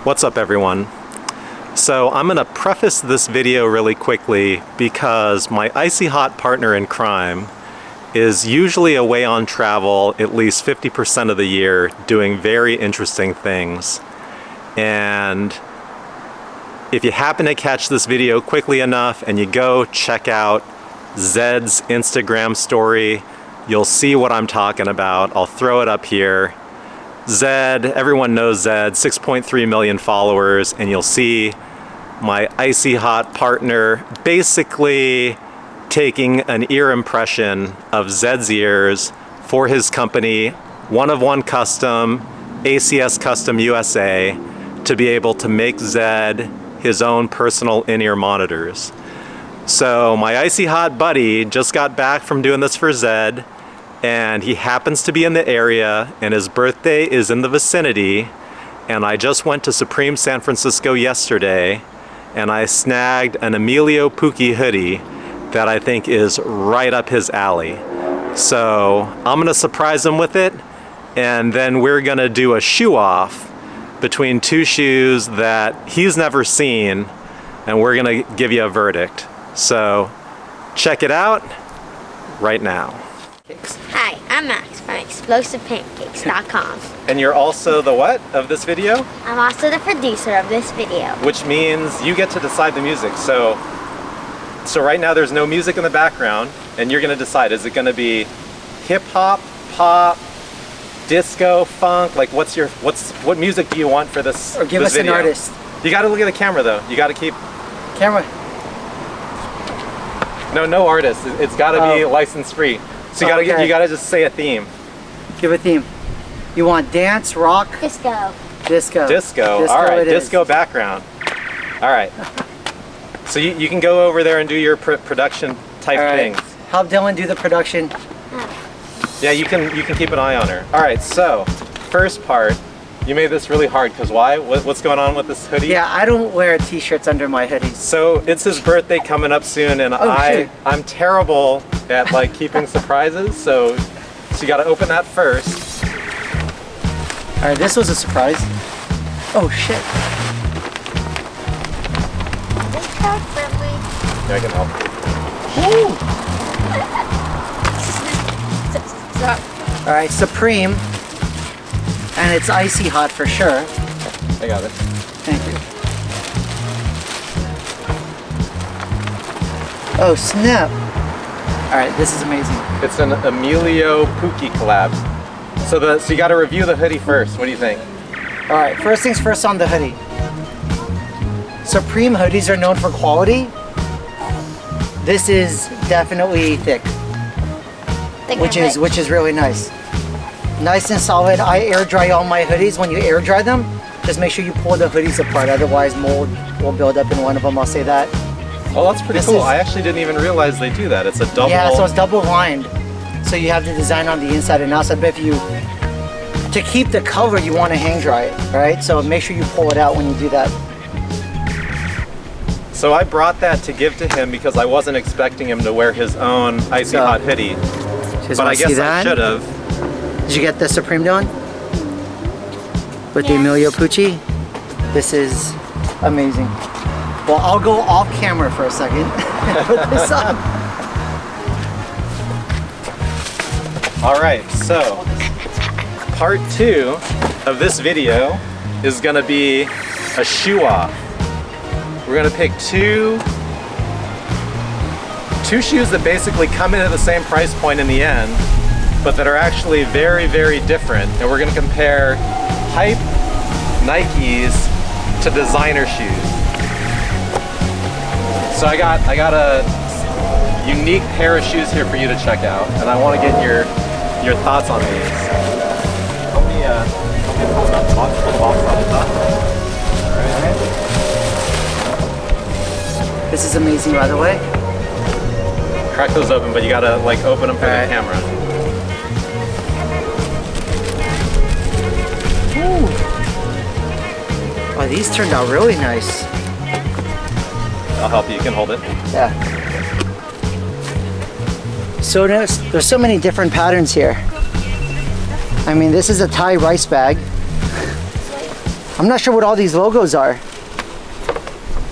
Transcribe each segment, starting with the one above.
What's up, everyone? So I'm gonna preface this video really quickly because my Icy Hot Partner-In-Crime is usually away on travel at least 50% of the year doing very interesting things. And if you happen to catch this video quickly enough and you go check out Zedd's Instagram story, you'll see what I'm talking about. I'll throw it up here. Zedd, everyone knows Zedd, 6.3 million followers, and you'll see my Icy Hot partner basically taking an ear impression of Zedd's ears for his company, One of One Custom, ACS Custom USA, to be able to make Zedd his own personal in-ear monitors. So my Icy Hot buddy just got back from doing this for Zedd, and he happens to be in the area, and his birthday is in the vicinity, and I just went to Supreme San Francisco yesterday, and I snagged an Emilio Pucci hoodie that I think is right up his alley. So I'm gonna surprise him with it, and then we're gonna do a shoe off between two shoes that he's never seen, and we're gonna give you a verdict. So check it out right now. Hi, I'm Max from ExplosivePancakes.com. And you're also the what of this video? I'm also the producer of this video. Which means you get to decide the music. So right now there's no music in the background, and you're gonna decide, is it gonna be hip hop, pop, disco, funk? Like what music do you want for this Or give this us video? an artist. You gotta look at the camera though. You gotta keep... Camera. No artist. It's gotta be license free. So you gotta just say a theme. Give a theme. You want dance, rock? Disco. Disco. Disco. All right, disco background. All right. So you can go over there and do your production type things. Help Dylan do the production. Yeah, you can keep an eye on her. All right, so first part, you made this really hard because why? What's going on with this hoodie? Yeah, I don't wear t-shirts under my hoodies. So it's his birthday coming up soon, and I'm terrible at like keeping surprises. So you got to open that first. All right, this was a surprise. Oh shit. Is this card friendly? Yeah, I can help. All right, Supreme, and it's Icy Hot for sure. I got it. Thank you. Oh snap! All right, this is amazing. It's an Emilio Pucci collab. So you got to review the hoodie first. What do you think? All right, first things first on the hoodie. Supreme hoodies are known for quality. This is definitely thick, which is really nice. Nice and solid. I air dry all my hoodies. When you air dry them, just make sure you pull the hoodies apart, otherwise mold will build up in one of them. I'll say that. Oh, that's pretty cool. I actually didn't even realize they do that. It's a double. Yeah, so it's double lined. So you have the design on the inside and outside. But to keep the color, you want to hang dry it, right? So make sure you pull it out when you do that. So I brought that to give to him because I wasn't expecting him to wear his own Icy Hot hoodie. But I guess I should have. Did you get the Supreme Dylan? With the Emilio Pucci? This is amazing. Well, I'll go off camera for a second and put this on. All right, so part 2 of this video is gonna be a shoe off. We're gonna pick two shoes that basically come in at the same price point in the end, but that are actually very, very different. And we're gonna compare hype Nikes to designer shoes. So I got a unique pair of shoes here for you to check out, and I want to get your thoughts on these. Help me pull that box on the top. This is amazing, by the way. Crack those open, but you gotta like open them for the camera. Ooh. Oh, these turned out really nice. I'll help you. You can hold it. Yeah. So there's so many different patterns here. I mean, this is a Thai rice bag. I'm not sure what all these logos are.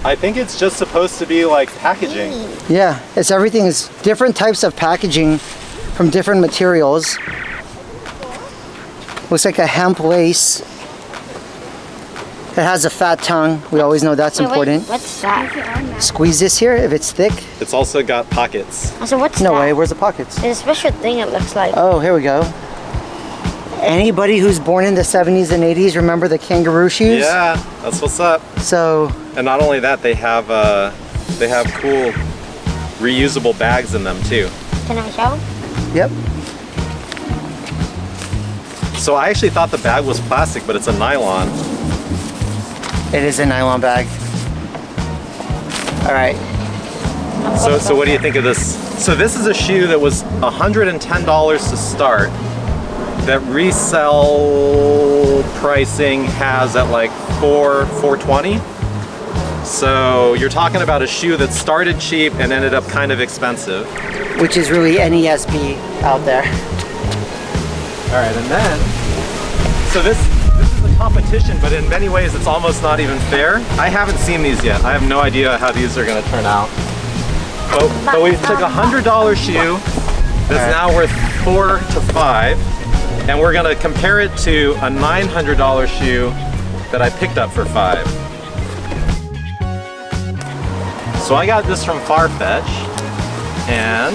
I think it's just supposed to be like packaging. Yeah, it's everything is different types of packaging from different materials. Looks like a hemp lace. It has a fat tongue. We always know that's important. What's that? Squeeze this here if it's thick. It's also got pockets. So what's No that? way, where's the pockets? It's a special thing it looks like. Oh, here we go. Anybody who's born in the 70s and 80s remember the kangaroo shoes? Yeah, that's what's up. So, And not only that, they have cool reusable bags in them too. Can I show? yep. So I actually thought the bag was plastic, but it's a nylon. It is a nylon bag. All right. So what do you think of this? So this is a shoe that was $110 to start. That resell pricing has at like $420. So you're talking about a shoe that started cheap and ended up kind of expensive. Which is really NESB out there. All right, and then, so this is a competition, but in many ways it's almost not even fair. I haven't seen these yet. I have no idea how these are going to turn out. But we took a $100 shoe that's now worth $4 to $5, and we're going to compare it to a $900 shoe that I picked up for $5. So I got this from Farfetch, and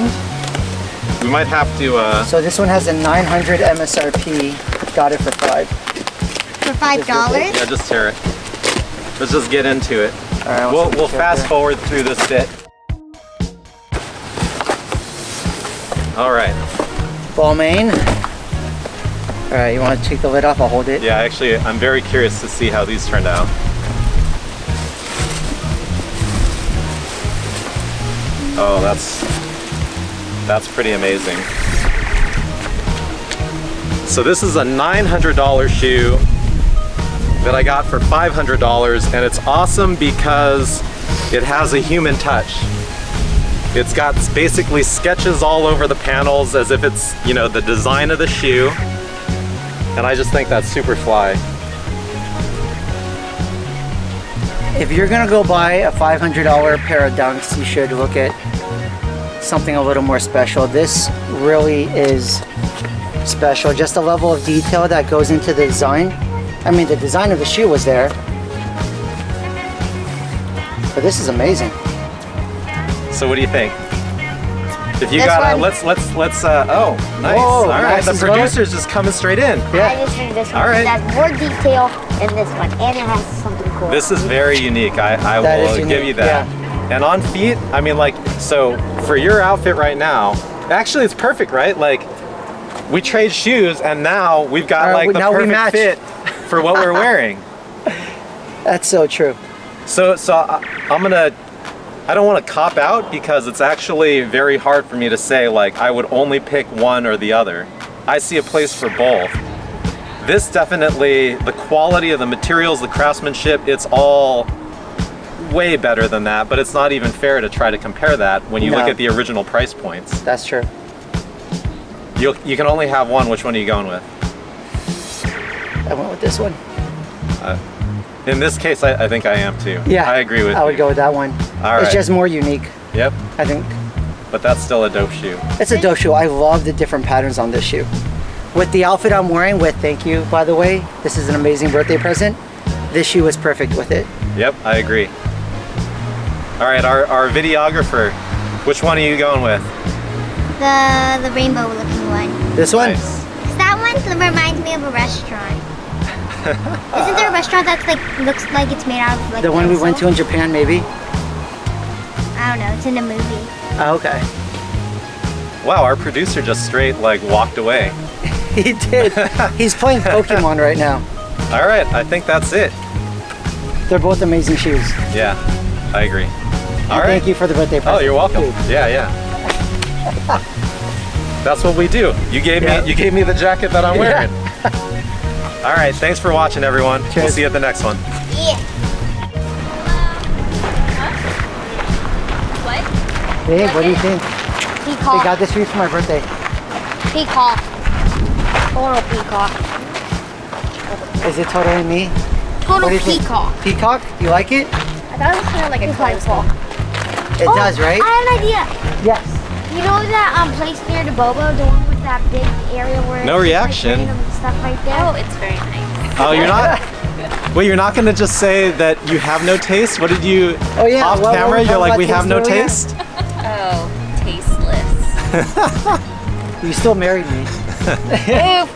we might have to. So this one has a 900 MSRP. Got it for $5. For $5? Yeah, just tear it. Let's just get into it. All right, We'll fast forward through this bit. All right. Balmain. All right, you want to take the lid off? I'll hold it. Yeah, actually, I'm very curious to see how these turned out. Oh, that's pretty amazing. So this is a $900 shoe that I got for $500, and it's awesome because it has a human touch. It's got basically sketches all over the panels as if it's, you know, the design of the shoe. And I just think that's super fly. If you're gonna go buy a $500 pair of Dunks, you should look at something a little more special. This really is special. Just the level of detail that goes into the design. I mean, the design of the shoe was there, but this is amazing. So what do you think? If you This got one? let's oh, nice. Whoa, All right, Max the is going. producer's just coming straight in. I Yeah. just think this one All right. has more detail than this one, and it has something cool. This is very unique. I That will is give unique, you that. And on feet, I mean, like, so for your outfit right now, actually it's perfect, right? Like, we trade shoes and now we've got like the now we match. perfect fit for what we're wearing. That's so true. So I don't want to cop out because it's actually very hard for me to say like I would only pick one or the other. I see a place for both. This definitely, the quality of the materials, the craftsmanship, it's all way better than that, but it's not even fair to try to compare that when you look at the original price points. That's true. You can only have one. Which one are you going with? I went with this one. In this case, I think I am too. Yeah, I agree with you. I would go with that one. All right. It's just more unique, Yep, I think. but that's still a dope shoe. It's a dope shoe. I love the different patterns on this shoe. With the outfit I'm wearing, thank you, by the way. This is an amazing birthday present. This shoe is perfect with it. Yep, I agree. All right, our videographer, which one are you going with? The rainbow looking one. This one? Nice. That one reminds me of a restaurant. Isn't there a restaurant that's like looks like it's made out of like The one we went to in Japan, maybe? I don't know. It's in a movie. Oh, okay. Wow, our producer just straight like walked away. He did. He's playing Pokemon right now. All right, I think that's it. They're both amazing shoes. Yeah, I agree. All right. Thank you for the birthday present. Oh, you're welcome. Yeah, yeah. That's what we do. You gave me the jacket that I'm wearing. All right, thanks for watching, everyone. We'll Cheers. see you at the next one. Yeah. What? Babe, what do you think? They Peacock. got this for you for my birthday. Peacock. Total peacock. Is it totally me? Total What do you think? peacock. Peacock? You like it? I thought it was kind of like a clown. It does, right? I have an idea. Yes. You know that place near the Bobo, the one with that big area where No it's, reaction. Like, random stuff right there? Oh, it's very nice. Oh, you're not. Wait, you're not gonna just say that you have no taste? What did you? Oh yeah. Off well, camera, we were you're like, talking we have no about earlier. taste. Oh, tasteless. You still married me. Oof.